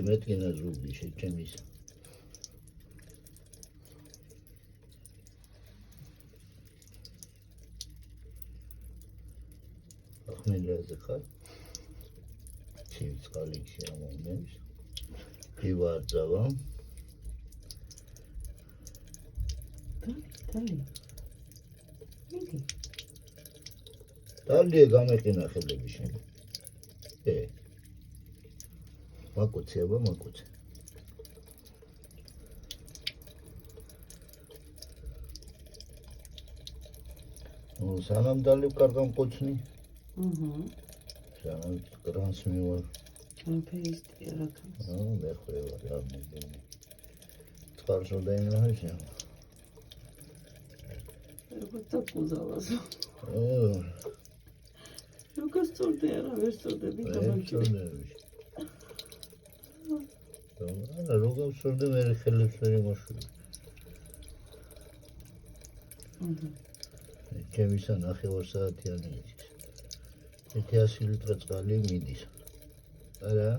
მეტკინა ზუგი შეჩემის. ახმენრაზე ხარ? ჩივს კოლექცია მომნებს. გივარძავა. დალია გამეკინა ხელები შენ. მაკუცება მაკუცე. სანამ დალი კარგამ ყუცნი. სანამ გრანს მივარ. ფეისტია რა თქმა მე ხვევა რა მეგონი. წყალშო დაიმრაჟა. როგორ დაკუზავას. როგორ სწორდი არა ვერ სწორდები გამარჯვება. არა როგორ სწორდი მე ხელებს ვერ იმოშვი. ჩემისა ნახევარ საათიანი იცის. 100 ლიტრა წყალი მიდის. არა